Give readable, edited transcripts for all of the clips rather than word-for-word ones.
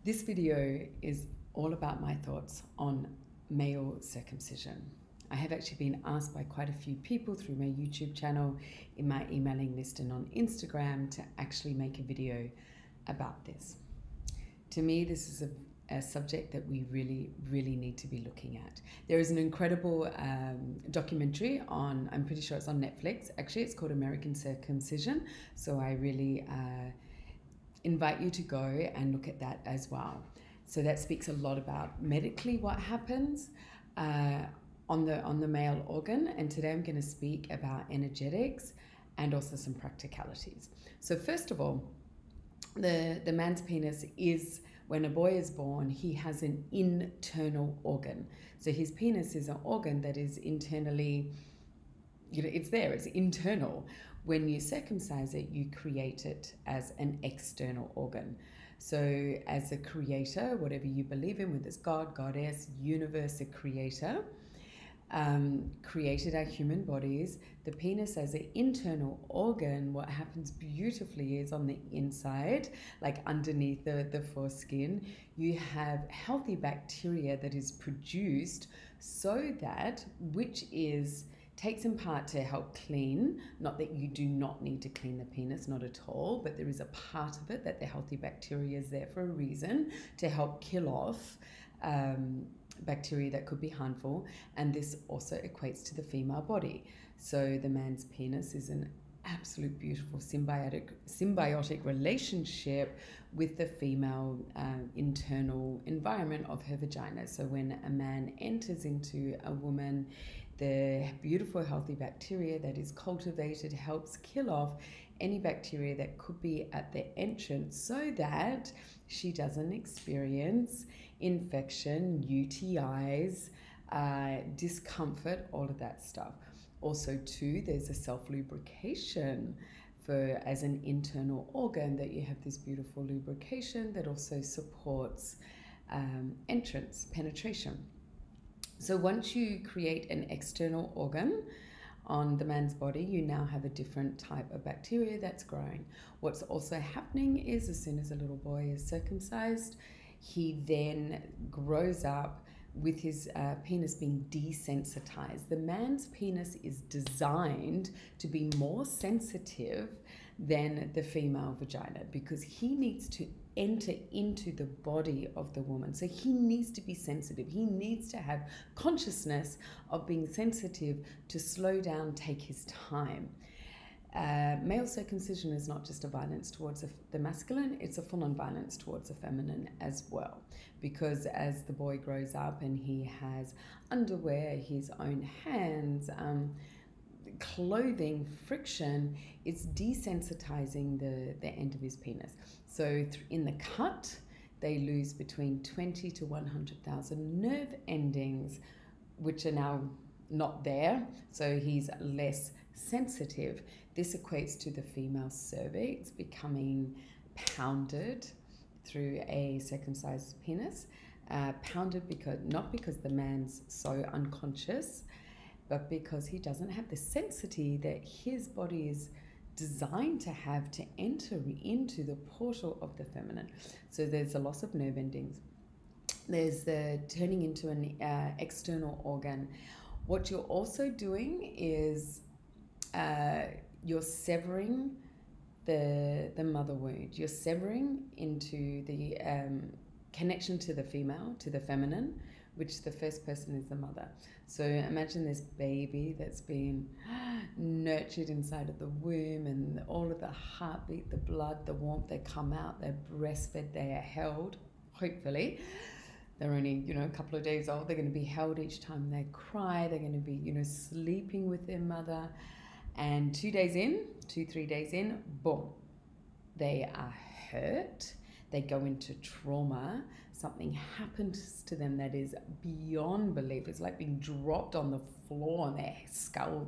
This video is all about my thoughts on male circumcision. I have actually been asked by quite a few people through my YouTube channel, in my emailing list and on Instagram to actually make a video about this. To me, this is a subject that we really need to be looking at. There is an incredible documentary on, I'm pretty sure it's on Netflix. Actually, it's called American Circumcision. So I really invite you to go and look at that as well. So that speaks a lot about medically what happens on the male organ. And today I'm going to speak about energetics and also some practicalities. So first of all, the man's penis is, when a boy is born, he has an internal organ. So his penis is an organ that is internally, it's there, it's internal. When you circumcise it, you create it as an external organ. So as a creator, whatever you believe in, whether it's God, goddess, universe, a creator, created our human bodies. The penis as an internal organ, what happens beautifully is on the inside, like underneath the foreskin, you have healthy bacteria that is produced so that, takes in part to help clean, not that you do not need to clean the penis, not at all, but there is a part of it that the healthy bacteria is there for a reason, to help kill off bacteria that could be harmful, and this also equates to the female body. So the man's penis is an absolute beautiful symbiotic relationship with the female internal environment of her vagina. So when a man enters into a woman, the beautiful healthy bacteria that is cultivated helps kill off any bacteria that could be at the entrance so that she doesn't experience infection, UTIs, discomfort, all of that stuff. Also too, there's a self-lubrication as an internal organ, that you have this beautiful lubrication that also supports entrance, penetration. So once you create an external organ on the man's body, you now have a different type of bacteria that's growing. What's also happening is, as soon as a little boy is circumcised, he then grows up with his penis being desensitized. The man's penis is designed to be more sensitive than the female vagina because he needs to enter into the body of the woman. So he needs to be sensitive. He needs to have consciousness of being sensitive, to slow down, take his time. Male circumcision is not just a violence towards the masculine, it's a full-on violence towards the feminine as well. Because as the boy grows up and he has underwear, his own hands, clothing, friction, it's desensitizing the end of his penis. So in the cut, they lose between 20 to 100,000 nerve endings, which are now not there. So he's less sensitive. This equates to the female cervix becoming pounded through a circumcised penis. Pounded not because the man's so unconscious, but because he doesn't have the sensitivity that his body is designed to have to enter into the portal of the feminine. So there's a loss of nerve endings. There's the turning into an external organ. What you're also doing is you're severing the mother wound. You're severing into the connection to the female, to the feminine, which the first person is the mother. So imagine this baby that's been nurtured inside of the womb, and all of the heartbeat, the blood, the warmth, they come out, they're breastfed, they are held, hopefully. They're only, a couple of days old. They're going to be held each time they cry. They're going to be, sleeping with their mother. And 3 days in, boom, they are hurt. They go into trauma. Something happens to them that is beyond belief. It's like being dropped on the floor and their skull,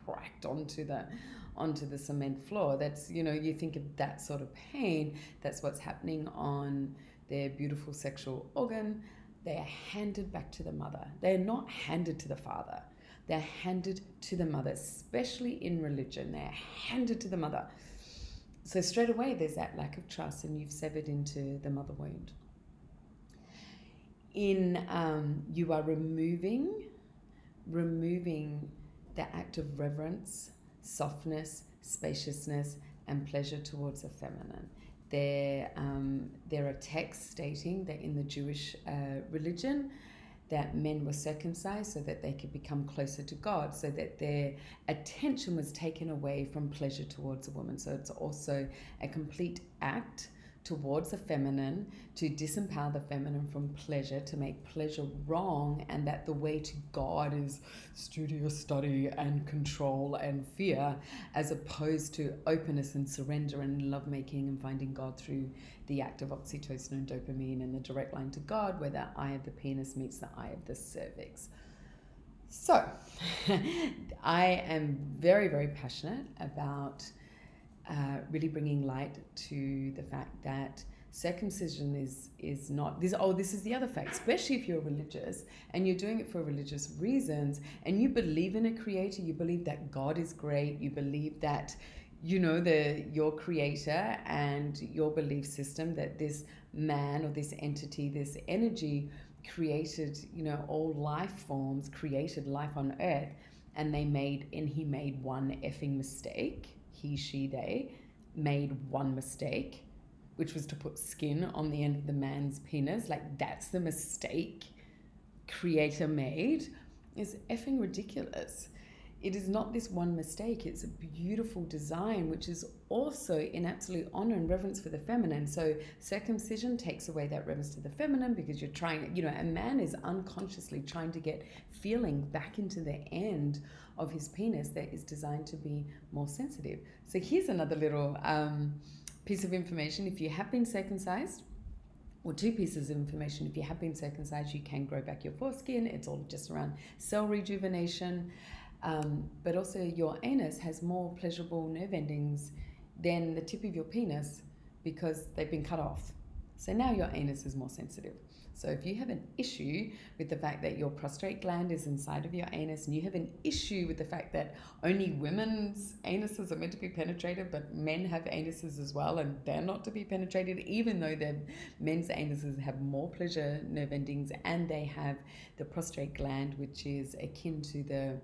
cracked onto the cement floor. That's, you think of that sort of pain. That's what's happening on their beautiful sexual organ. They are handed back to the mother. They're not handed to the father. They're handed to the mother, especially in religion. They're handed to the mother. So straight away, there's that lack of trust, and you've severed into the mother wound. you are removing the act of reverence, softness, spaciousness, and pleasure towards the feminine. There are texts stating that in the Jewish religion that men were circumcised so that they could become closer to God, so that their attention was taken away from pleasure towards a woman. So it's also a complete act towards the feminine to disempower the feminine from pleasure, to make pleasure wrong, and that the way to God is studious study and control and fear, as opposed to openness and surrender and lovemaking and finding God through the act of oxytocin and dopamine and the direct line to God, where the eye of the penis meets the eye of the cervix. So I am very, very passionate about really bringing light to the fact that circumcision is not this. Oh, this is the other fact, especially if you're religious and you're doing it for religious reasons, and you believe in a creator, you believe that God is great, you believe that your creator and your belief system, that this man or this entity, this energy created all life forms, created life on earth, and he made one effing mistake. He, she, they made one mistake, which was to put skin on the end of the man's penis. Like, that's the mistake creator made. Is effing ridiculous. It is not this one mistake. It's a beautiful design, which is also in absolute honor and reverence for the feminine. So circumcision takes away that reverence to the feminine, because you're trying, a man is unconsciously trying to get feeling back into the end of his penis that is designed to be more sensitive. So here's another little piece of information. If you have been circumcised, or two pieces of information. If you have been circumcised, you can grow back your foreskin. It's all just around cell rejuvenation. But also your anus has more pleasurable nerve endings than the tip of your penis, because they've been cut off. So now your anus is more sensitive. So if you have an issue with the fact that your prostate gland is inside of your anus, and you have an issue with the fact that only women's anuses are meant to be penetrated, but men have anuses as well, and they're not to be penetrated, even though men's anuses have more pleasure nerve endings, and they have the prostate gland, which is akin to the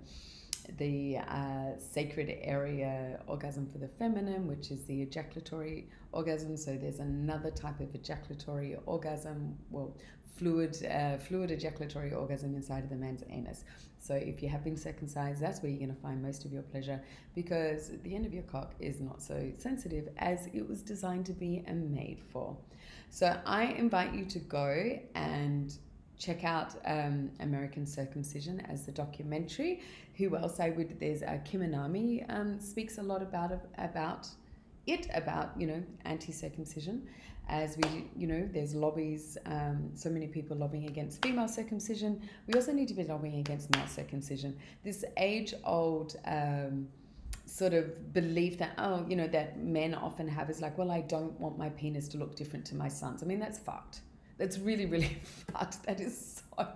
sacred area orgasm for the feminine, which is the ejaculatory orgasm. So there's another type of ejaculatory orgasm, fluid ejaculatory orgasm inside of the man's anus. So if you have been circumcised, that's where you're going to find most of your pleasure, because the end of your cock is not so sensitive as it was designed to be and made for. So I invite you to go and check out American Circumcision as the documentary. Who else I would? There's Kim Anami speaks a lot about anti-circumcision, as we, there's lobbies, so many people lobbying against female circumcision. We also need to be lobbying against male circumcision. This age-old sort of belief that, that men often have is like, well, I don't want my penis to look different to my son's. I mean, that's fucked. That's really, really fucked. That is so,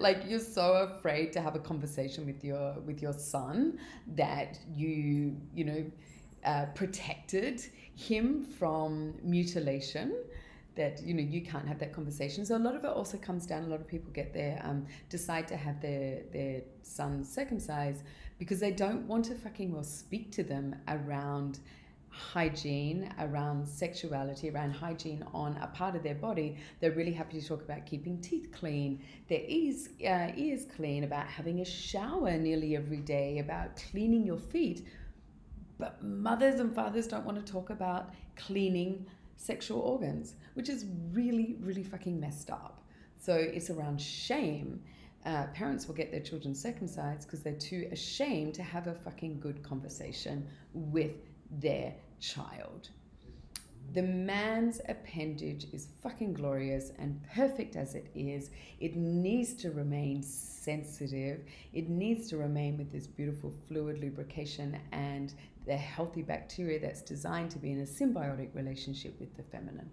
like, you're so afraid to have a conversation with your son that you protected him from mutilation, that you can't have that conversation. So a lot of it also comes down, a lot of people get decide to have their sons circumcised because they don't want to fucking well speak to them around hygiene, around sexuality, around hygiene on a part of their body. They're really happy to talk about keeping teeth clean, their ears clean, about having a shower nearly every day, about cleaning your feet. But mothers and fathers don't want to talk about cleaning sexual organs, which is really, really fucking messed up. So it's around shame. Parents will get their children circumcised because they're too ashamed to have a fucking good conversation with their child. The man's appendage is fucking glorious and perfect as it is. It needs to remain sensitive. It needs to remain with this beautiful fluid lubrication and the healthy bacteria that's designed to be in a symbiotic relationship with the feminine.